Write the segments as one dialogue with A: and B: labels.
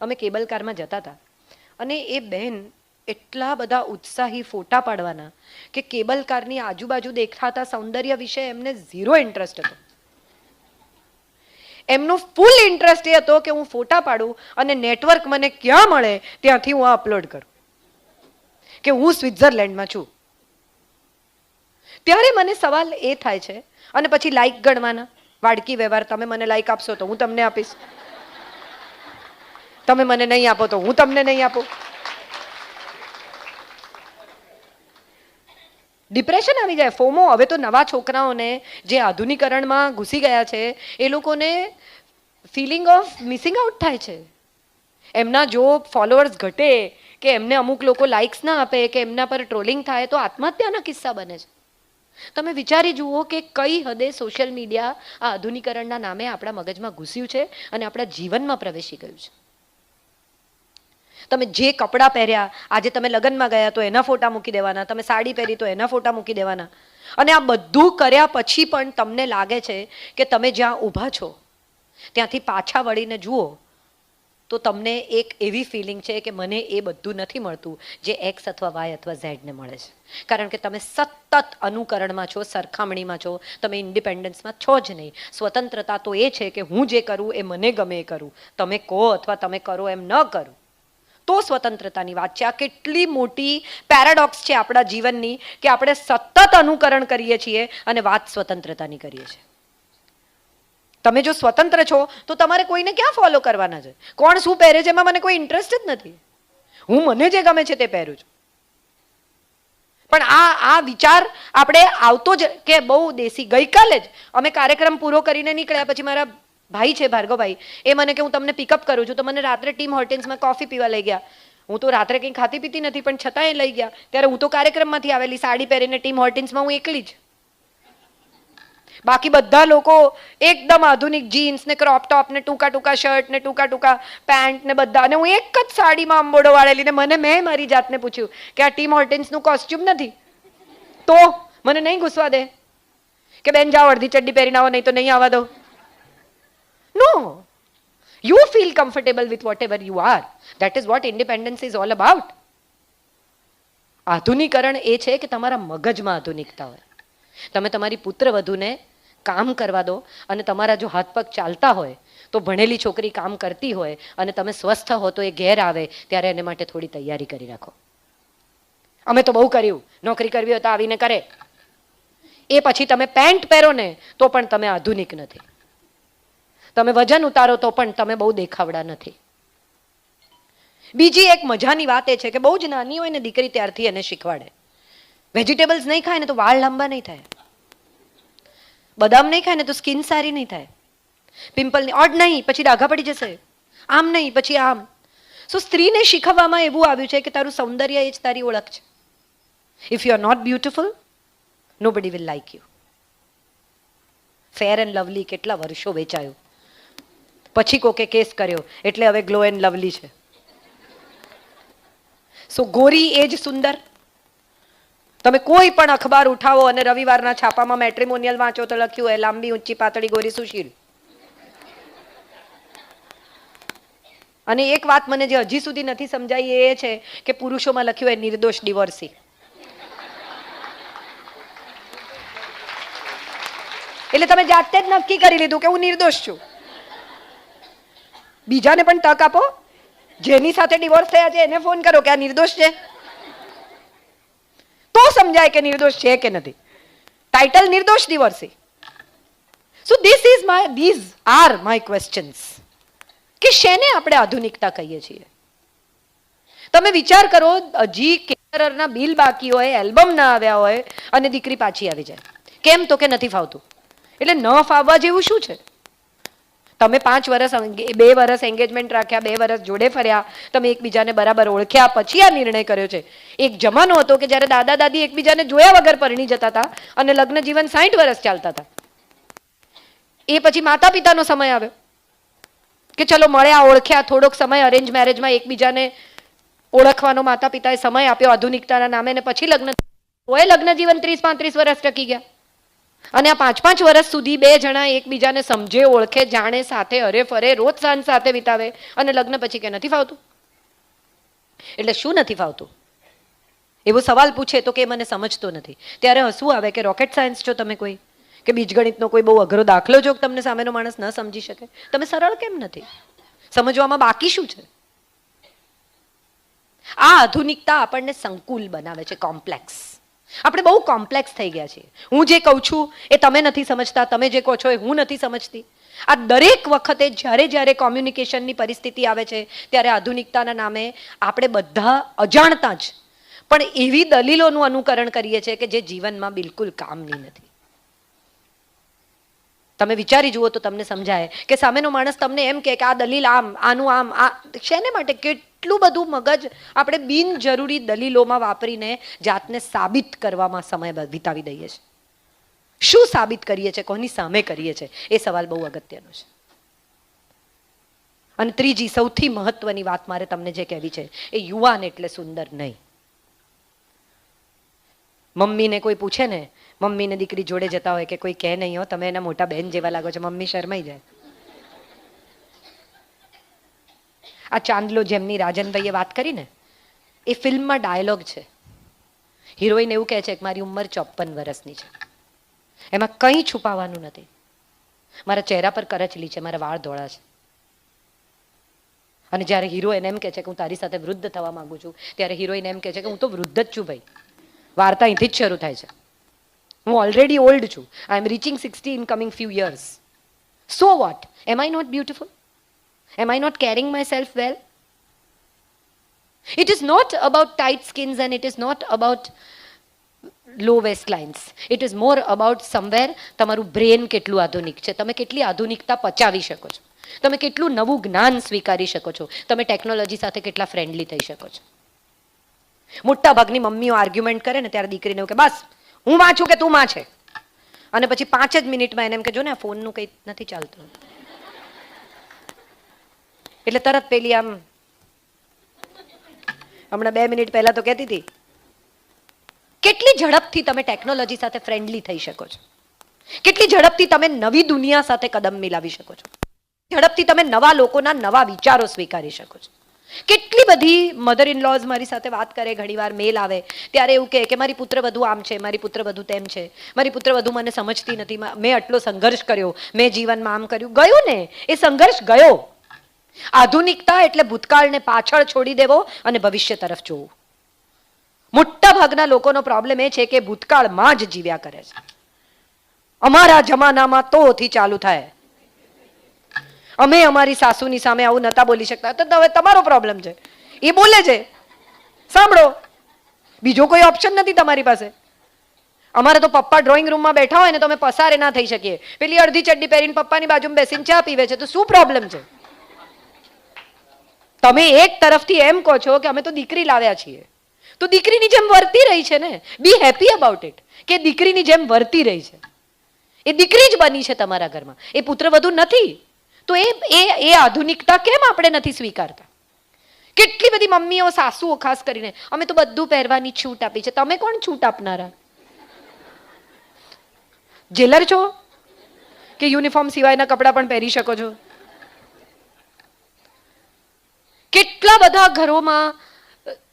A: અમે કેબલ કારમાં જતા હતા અને એ બહેન એટલા બધા ઉત્સાહી ફોટા પાડવાના કે કેબલ કારની આજુબાજુ દેખાતા સૌંદર્ય વિશે એમને ઝીરો ઇન્ટરેસ્ટ હતો. એમનો ફૂલ ઇન્ટરેસ્ટ એ હતો કે હું ફોટા પાડું અને નેટવર્ક મને ક્યાં મળે ત્યાંથી હું અપલોડ કરું કે હું સ્વિટ્ઝરલેન્ડમાં છું. ત્યારે મને સવાલ એ થાય છે, અને પછી લાઈક ગણવાના, વાડકી વ્યવહાર, તમે મને લાઈક આપશો તો હું તમને આપીશ, તમે મને નહીં આપો તો હું તમને નહીં આપું. ડિપ્રેશન આવી જાય, ફોમો. હવે તો નવા છોકરાઓને જે આધુનિકરણમાં ઘૂસી ગયા છે એ લોકોને ફિલિંગ ઓફ મિસિંગ આઉટ થાય છે. એમના જો ફોલોઅર્સ ઘટે કે એમને અમુક લોકો લાઇક્સ ના આપે કે એમના પર ટ્રોલિંગ થાય તો આત્મહત્યાના કિસ્સા બને છે. તમે વિચારી જુઓ કે કઈ હદે સોશિયલ મીડિયા આ આધુનિકરણના નામે આપણા મગજમાં ઘૂસ્યું છે અને આપણા જીવનમાં પ્રવેશી ગયું છે. તમે જે કપડાં પહેર્યા, આજે તમે લગ્નમાં ગયા તો એના ફોટા મૂકી દેવાના, તમે સાડી પહેરી તો એના ફોટા મૂકી દેવાના, અને આ બધું કર્યા પછી પણ તમને લાગે છે કે તમે જ્યાં ઊભા છો ત્યાંથી પાછા વળીને જુઓ તો તમને એક એવી ફિલિંગ છે કે મને એ બધું નથી મળતું જે એક્સ અથવા વાય અથવા ઝેડને મળે છે. કારણ કે તમે સતત અનુકરણમાં છો, સરખામણીમાં છો, તમે ઇન્ડિપેન્ડન્સમાં છો જ નહીં. સ્વતંત્રતા તો એ છે કે હું જે કરું એ મને ગમે એ કરું, તમે કહો અથવા તમે કરો એમ ન કરું, તો સ્વતંત્રતાની વાત છે. આ કેટલી મોટી પેરાડોક્સ છે આપણા જીવનની કે આપણે સતત અનુકરણ કરીએ છીએ અને વાત સ્વતંત્રતાની કરીએ છીએ. તમે જો સ્વતંત્ર છો તો તમારે કોઈને ક્યાં ફોલો કરવાના છે? કોણ શું પહેરે છે એમાં મને કોઈ ઇન્ટરેસ્ટ જ નથી. હું મને જે ગમે છે તે પહેરું છું. પણ આ વિચાર આપણે આવતો જ કે બહુ દેશી. ગઈકાલે જ અમે કાર્યક્રમ પૂરો કરીને નીકળ્યા પછી મારા ભાઈ છે ભાર્ગવભાઈ, એ મને કે હું તમને પિકઅપ કરું છું, તો મને રાત્રે ટીમ હોર્ટિન્સમાં કોફી પીવા લઈ ગયા. હું તો રાત્રે કંઈ ખાતી પીતી નથી પણ છતાંય લઈ ગયા. ત્યારે હું તો કાર્યક્રમમાંથી આવેલી સાડી પહેરીને ટીમ હોર્ટિન્સમાં હું એકલી જ. બાકી બધા લોકો એકદમ આધુનિક જીન્સ ને ક્રોપ ટોપ ને ટૂંકા ટૂંકા શર્ટ ને ટૂંકા ટૂંકા પેન્ટ ને બધા, અને હું એક જ સાડીમાં અંબોડો વાળેલી. ને મેં મારી જાતને પૂછ્યું કે આ ટીમ હોર્ટિન્સનું કોસ્ટ્યુમ નથી તો મને નહીં ઘૂસવા દે કે બેન જાઓ અડધી ચડ્ડી પહેરીને આવો નહીં તો નહીં આવવા દો. No, you feel comfortable with whatever you are. That is what independence is all about. આધુનિકરણ એ છે કે તમારા મગજમાં આધુનિકતા હોય. તમે તમારી પુત્રવધૂને કામ કરવા દો, અને તમારા જો હાથ પગ ચાલતા હોય તો ભણેલી છોકરી કામ કરતી હોય અને તમે સ્વસ્થ હો તો એ ઘેર આવે ત્યારે એને માટે થોડી તૈયારી કરી રાખો. અમે તો બહુ કર્યું, નોકરી કરવી હોય તો આવીને કરે. એ પછી તમે પેન્ટ પહેરો ને તો પણ તમે આધુનિક નથી. તમે વજન ઉતારો તો પણ તમે બહુ દેખાવડા નથી. બીજી એક મજાની વાત એ છે કે બહુ જ નાની હોય ને દીકરી ત્યારથી એને શીખવાડે, વેજીટેબલ્સ નહીં ખાય ને તો વાળ લાંબા નહીં થાય, બદામ નહીં ખાય ને તો સ્કિન સારી નહીં થાય, પિમ્પલ ઓડ નહીં પછી ડાઘા પડી જશે, આમ નહીં પછી આમ. સો સ્ત્રીને શીખવવામાં એવું આવ્યું છે કે તારું સૌંદર્ય એ જ તારી ઓળખ છે. If you are not beautiful, nobody will like you. Fair and lovely કેટલા વર્ષો વેચાયું, પછી કોકે કેસ કર્યો એટલે હવે ગ્લો એન્ડ લવલી છે. સો ગોરી એ જ સુંદર. તમે કોઈ પણ અખબાર ઉઠાવો અને રવિવારના છાપામાં મેટ્રિમોનિયલ વાંચો તો લખ્યું હોય લાંબી ઊંચી પાતળી ગોરી સુશીલ. અને એક વાત મને જે હજી સુધી નથી સમજાઈ એ છે કે પુરુષોમાં લખ્યું હોય નિર્દોષ ડિવોર્સી. એટલે તમે જાતે જ નક્કી કરી લીધું કે હું નિર્દોષ છું. બીજાને પણ તક આપો, જેની સાથે ડિવોર્સ થયા છે એને ફોન કરો કે આ નિર્દોષ છે, તો સમજાય કે નિર્દોષ છે કે નથી. ટાઇટલ નિર્દોષ divorcee. So these are my questions કે શેને આપણે આધુનિકતા કહીએ છીએ. તમે વિચાર કરો, હજી કેટરરના બિલ બાકી હોય, એલ્બમ ના આવ્યા હોય અને દીકરી પાછી આવી જાય. કેમ? તો કે નથી ફાવતું. એટલે ન ફાવવા જેવું શું છે? તમે 5 વર્ષ 2 વર્ષ એન્ગેજમેન્ટ રાખ્યા, 2 વર્ષ જોડે ફર્યા, તમે એકબીજાને બરાબર ઓળખ્યા પછી આ નિર્ણય કર્યો છે. એક જમાનો હતો કે જ્યારે દાદા દાદી એકબીજાને જોયા વગર પરણી જતા હતા અને લગ્ન જીવન 60 વર્ષ ચાલતા હતા. એ પછી માતા પિતાનો સમય આવ્યો કે ચલો મળ્યા, ઓળખ્યા, થોડોક સમય અરેન્જ મેરેજમાં એકબીજાને ઓળખવાનો માતા પિતાએ સમય આપ્યો આધુનિકતાના નામે, ને પછી લગ્ન. તોય લગ્ન જીવન 30-35 વર્ષ ટકી ગયા. અને આ 5-5 વર્ષ સુધી બે જણા એકબીજાને સમજે, ઓળખે, જાણે, સાથે હરે ફરે, રોજ સાંજ સાથે વિતાવે, અને લગ્ન પછી કે નથી ફાવતું. એટલે શું નથી ફાવતું એવો સવાલ પૂછે તો કે મને સમજતો નથી. ત્યારે હસવું આવે કે રોકેટ સાયન્સ છો તમે કોઈ, કે બીજગણિતનો કોઈ બહુ અઘરો દાખલો જો તમને સામેનો માણસ ન સમજી શકે? તમે સરળ કેમ નથી? સમજવામાં બાકી શું છે? આ આધુનિકતા આપણને સંકુલ બનાવે છે, કોમ્પ્લેક્સ. આપણે બહુ કોમ્પ્લેક્સ થઈ ગયા છીએ. હું જે કહું છું એ તમે નથી સમજતા, તમે જે કહો છો એ હું નથી સમજતી. આ દરેક વખતે જ્યારે જ્યારે કોમ્યુનિકેશનની પરિસ્થિતિ આવે છે ત્યારે આધુનિકતાના નામે આપણે બધા અજાણતા જ પણ એવી દલીલોનું અનુકરણ કરીએ છીએ કે જે જીવનમાં બિલકુલ કામની નથી. તમે વિચારી જુઓ તો તમને સમજાય કે સામેનો માણસ તમને એમ કે આ દલીલ આમ, આનું આમ, આ શેને માટે? કેટલું બધું મગજ આપણે બિનજરૂરી દલીલોમાં વાપરીને જાતને સાબિત કરવામાં સમય વિતાવી દઈએ છીએ. શું સાબિત કરીએ છીએ, કોની સામે કરીએ છીએ, એ સવાલ બહુ અગત્યનો છે. અને ત્રીજી સૌથી મહત્વની વાત મારે તમને જે કહેવી છે એ યુવાન એટલે સુંદર નહીં. મમ્મીને કોઈ પૂછે ને, મમ્મીને દીકરી જોડે જતા હોય કે કોઈ કહે નહીં હો તમે એના મોટા બહેન જેવા લાગો છો, મમ્મી શરમાઈ જાય. આ ચાંદલો જેમની રાજનભાઈએ વાત કરી ને એ ફિલ્મમાં ડાયલોગ છે. હિરોઈન એવું કહે છે કે મારી ઉંમર 54 વર્ષની છે, એમાં કંઈ છુપાવવાનું નથી, મારા ચહેરા પર કરચલી છે, મારા વાળ ધોળા છે. અને જ્યારે હિરોઈન એમ કહે છે કે હું તારી સાથે વૃદ્ધ થવા માંગુ છું ત્યારે હિરોઈન એમ કહે છે કે હું તો વૃદ્ધ જ છું ભાઈ. વાર્તા અહીંથી જ શરૂ થાય છે. હું ઓલરેડી ઓલ્ડ છું. I am reaching 60 in coming few years. So what? Am I not beautiful? Am I not caring myself well? It is not about tight skins and it is not about low waist lines. It is more about somewhere તમારું brain કેટલું આધુનિક છે, તમે કેટલી આધુનિકતા પચાવી શકો છો, તમે કેટલું નવું જ્ઞાન સ્વીકારી શકો છો, તમે ટેકનોલોજી સાથે કેટલા ફ્રેન્ડલી થઈ શકો છો. મોટા ભાગની મમ્મીઓ આર્ગ્યુમેન્ટ કરે ને ત્યારે દીકરીને એવું કે બસ હું માં છું કે તું માં છે, અને પછી 5 જ મિનિટમાં એને એમ કે જો ને આ ફોનનું કંઈ નથી ચાલતું, એટલે તરત પેલી આમ હમણાં 2 મિનિટ પહેલા તો કહેતી હતી કેટલી ઝડપથી તમે ટેકનોલોજી સાથે ફ્રેન્ડલી થઈ શકો છો, કેટલી ઝડપથી તમે નવી દુનિયા સાથે કદમ મિલાવી શકો છો, ઝડપથી તમે નવા લોકોના નવા વિચારો સ્વીકારી શકો છો. કેટલી બધી મધર ઇન લોઝ મારી સાથે વાત કરે, ઘણીવાર મેલ આવે ત્યારે એવું કહે કે મારી પુત્રવધુ આમ છે, મારી પુત્રવધુ તેમ છે, મારી પુત્રવધુ મને સમજતી નથી, મેં આટલો સંઘર્ષ કર્યો, મેં જીવનમાં આમ કર્યું. ગયો ને એ સંઘર્ષ ગયો. આધુનિકતા એટલે ભૂતકાળને પાછળ છોડી દેવો અને ભવિષ્ય તરફ જોવું. મોટા ભાગના લોકોનો પ્રોબ્લેમ એ છે કે ભૂતકાળમાં જ જીવ્યા કરે છે. અમારા જમાનામાં તોથી ચાલુ થાય, અમે અમારી સાસુની સામે આવું નતા બોલી શકતા, તો હવે તમારો પ્રોબ્લેમ છે, એ બોલે છે સાંભળો, બીજો કોઈ ઓપ્શન નથી તમારી પાસે. અમારે તો પપ્પા ડ્રોઈંગ રૂમમાં બેઠા હોય ને તો અમે પસારે ના થઈ શકીએ, પેલી અડધી ચડ્ડી પહેરીને પપ્પાની બાજુમાં બેસીને ચા પીવે છે, તો શું પ્રોબ્લેમ છે? તમે એક તરફથી એમ કહો છો કે અમે તો દીકરી લાવ્યા છીએ, તો દીકરીની જેમ વર્તી રહી છે ને, બી હેપી અબાઉટ ઇટ, કે દીકરીની જેમ વર્તી રહી છે, એ દીકરી જ બની છે તમારા ઘરમાં, એ પુત્રવધુ નથી. તો એ આધુનિકતા કેમ આપણે નથી સ્વીકારતા? કેટલી બધી મમ્મીઓ, સાસુઓ ખાસ કરીને, અમે તો બધું પહેરવાની છૂટ આપી છે. તમે કોણ છૂટ આપનારા? જેલર છો કે યુનિફોર્મ સિવાયના કપડાં પણ પહેરી શકો છો? કેટલા બધા ઘરોમાં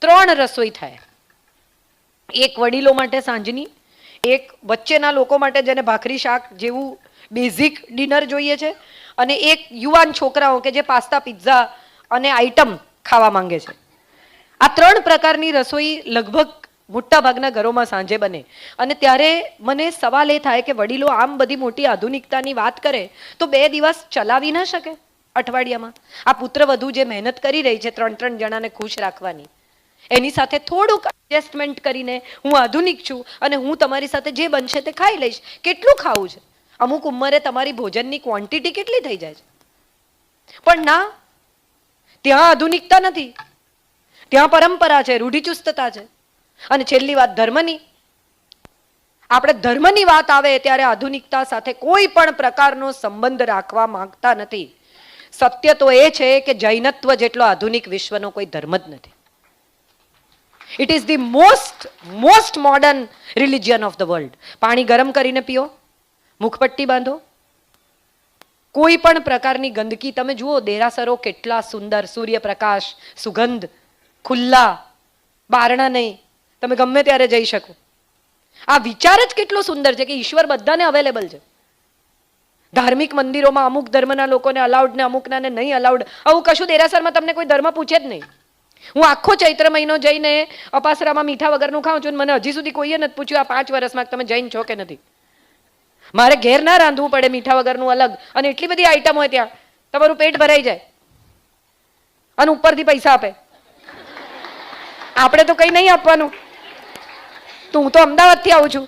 A: 3 રસોઈ થાય, એક વડીલો માટે સાંજની, એક વચ્ચેના લોકો માટે જેને ભાખરી શાક જેવું બેઝિક ડિનર જોઈએ છે, અને એક યુવાન છોકરાઓ કે જે પાસ્તા, પિઝા અને આઈટમ ખાવા માંગે છે. આ 3 પ્રકારની રસોઈ લગભગ મોટા ભાગના ઘરોમાં સાંજે બને. અને ત્યારે મને સવાલ એ થાય કે વડીલો આમ બધી મોટી આધુનિકતાની વાત કરે તો 2 દિવસ ચલાવી ના શકે અઠવાડિયામાં? આ પુત્રવધુ જે મહેનત કરી રહી છે 3 જણાને ખુશ રાખવાની, એની સાથે થોડુંક એડજસ્ટમેન્ટ કરીને હું આધુનિક છું અને હું તમારી સાથે જે બનશે તે ખાઈ લઈશ. કેટલું ખાવું છે? અમુક ઉંમરે તમારી ભોજનની ક્વોન્ટિટી કેટલી થઈ જાય છે. પણ ના, ત્યાં આધુનિકતા નથી, ત્યાં પરંપરા છે, રૂઢિચુસ્તતા છે. અને છેલ્લી વાત ધર્મની. આપણે ધર્મની વાત આવે ત્યારે આધુનિકતા સાથે કોઈ પણ પ્રકારનો સંબંધ રાખવા માંગતા નથી. સત્ય તો એ છે કે જૈનત્વ જેટલો આધુનિક વિશ્વનો કોઈ ધર્મ જ નથી. It is the most modern religion of the world. પાણી ગરમ કરીને પીઓ, મુખપટ્ટી બાંધો. કોઈ પણ પ્રકારની ગંદકી, તમે જુઓ દેરાસરો કેટલા સુંદર, સૂર્યપ્રકાશ, સુગંધ, ખુલ્લા, બારણા નહીં, તમે ગમે ત્યારે જઈ શકો. આ વિચાર જ કેટલો સુંદર છે કે ઈશ્વર બધાને અવેલેબલ છે. ધાર્મિક મંદિરોમાં અમુક ધર્મના લોકોને અલાઉડ ને અમુકના ને નહીં અલાઉડ. આવું કશું દેરાસરમાં તમને કોઈ ધર્મ પૂછે જ નહીં. હું આખો ચૈત્ર મહિનો જઈને અપાસરામાં મીઠા વગરનું ખાઉં છું, મને હજી સુધી કોઈએ નથી પૂછ્યું આ 5 વર્ષમાં તમે જૈન છો કે નથી. મારે ઘેર ના રાંધવું પડે મીઠા વગરનું અલગ, અને એટલી બધી આઈટમ હોય ત્યાં, તમારું પેટ ભરાઈ જાય અને ઉપરથી પૈસા આપે. આપણે તો કંઈ નહીં આપવાનું. હું તો અમદાવાદથી આવું છું.